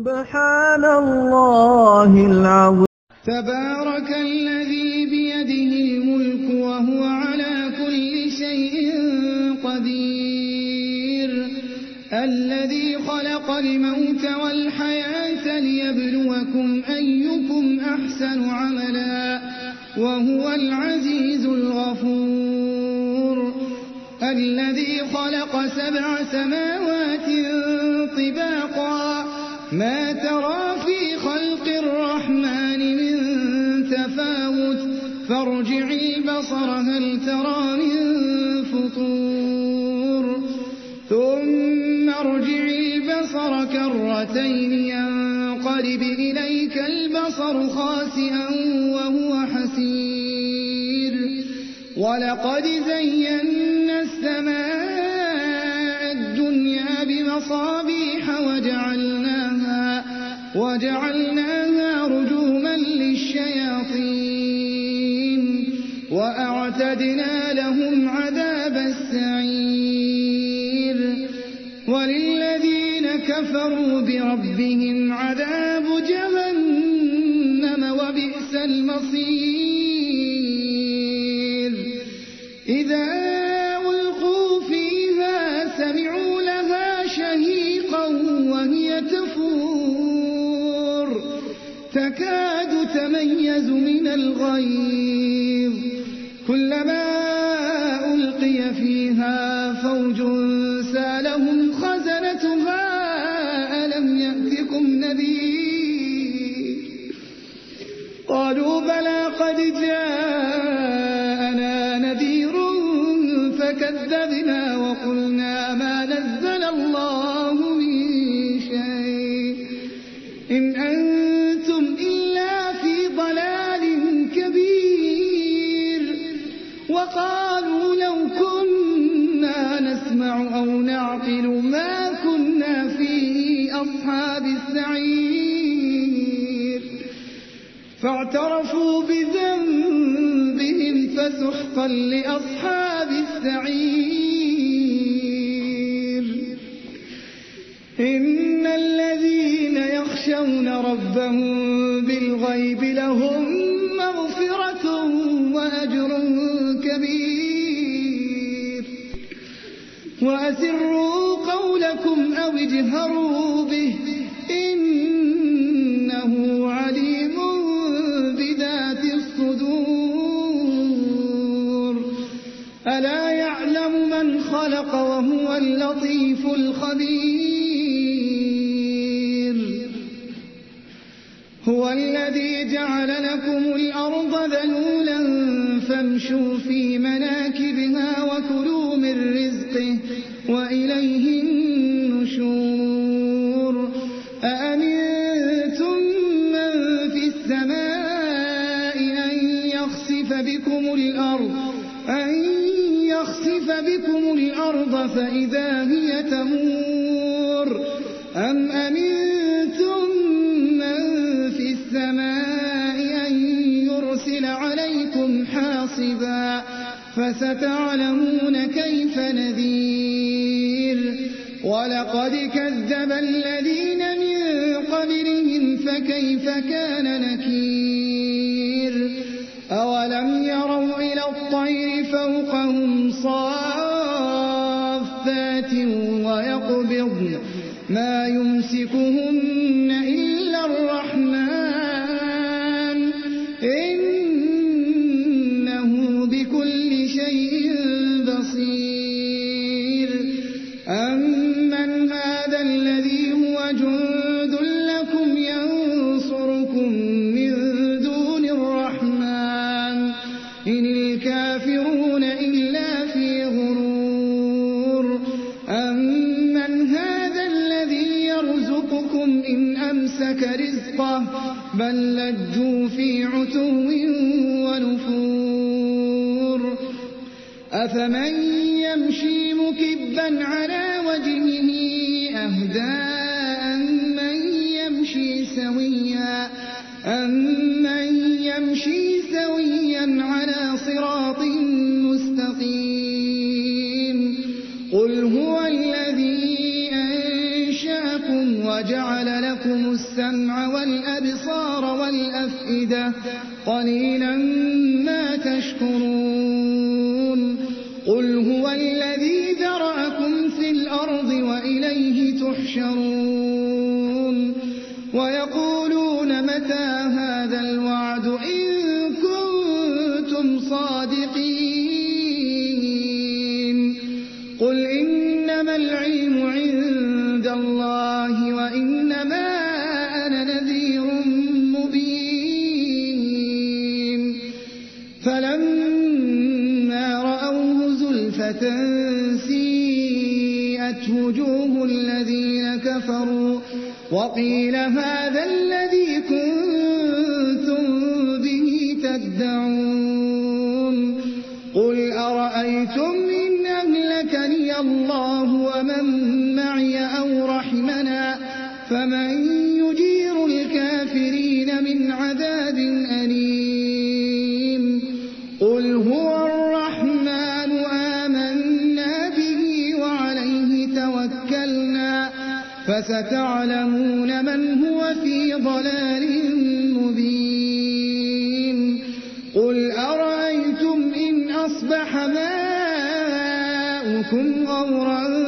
سبحان الله العظيم. تبارك الذي بيده الملك وهو على كل شيء قدير، الذي خلق الموت والحياة ليبلوكم أيكم أحسن عملا وهو العزيز الغفور، الذي خلق 7 سماوات طباقا ما ترى في خلق الرحمن من تفاوت فارجع البصر هل ترى من فطور ثم ارجع البصر كرتين ينقلب إليك البصر خاسئا وهو حسير، ولقد زينا السماء الدنيا بمصابيح وجعلناها رجوما للشياطين وأعتدنا لهم عذاب السعير، وللذين كفروا بربهم عذاب جهنم وبئس المصير. إذا ألقوا فيها سمعوا لها شهيقا وهي تفور تكاد تميز من الغيظ، كلما ألقي فيها فوج سألهم خزنتها ألم يأتكم نذير، قالوا بلى قد جاءنا نذير فكذبنا وقلنا ما نزل الله من شيء إن أنتم إلا في ضلال كبير، وقالوا لو كنا نسمع أو نعقل ما كنا في أصحاب السعير، فاعترفوا بذنبهم فسحقا لأصحاب السعير. إن الذين يخشون ربهم بالغيب لهم مغفرة وأجر كبير، وأسروا قولكم أو اجهروا به إنه عليم بذات الصدور، ألا يعلم من خلق وهو اللطيف الخبير. هو الذي جعل لكم الأرض ذلولا فامشوا في مناكبها وكلوا من رزقه وإليه النشور. أأمنتم من في السماء أن يخسف بكم الأرض فإذا هي تمور، أم أمنتم من في السماء أن يرسل عليكم حاصبا فستعلمون كيف نذير. ولقد كذب الذين من قبلهم فكيف كان نكير. أولم يروا إلى الطير فوقهم صافات ويقبضن ما يمسكهن إلا الرحمن إنه بكل شيء بصير. أمن هذا الذي هو جند لكم ينصركم من دون الرحمن إن الكافرون إلا في غرور. أمن هذا الذي يرزقكم إن أمسك رزقه بل لجوا في عتو ونفور. أفمن يمشي مكبا على وجهه أهدى أمن يمشي سويا على صراط مستقيم. قل هو الذي أنشأكم وجعل لكم السمع والأبصار والأفئدة قليلا ما تشكرون قل هو الذي ذرأكم في الأرض وإليه تحشرون ويقولون متى هذا الوعد إن كنتم صادقين قل إنما العلم عند الله وإنما أنا نذير مبين فلما رأوه زلفة سيئت وجوه الذين كفروا وقيل هذا الذي كنتم به تدعون قل أرأيتم إن أهلكني الله ومن معي أو رحمنا فمن يجير الكافرين من عذاب أليم قل هو الرحمن آمنا به وعليه توكلنا فستعلمون من هو في ضلال مبين قل أرأيتم إن أصبح ماؤكم غورا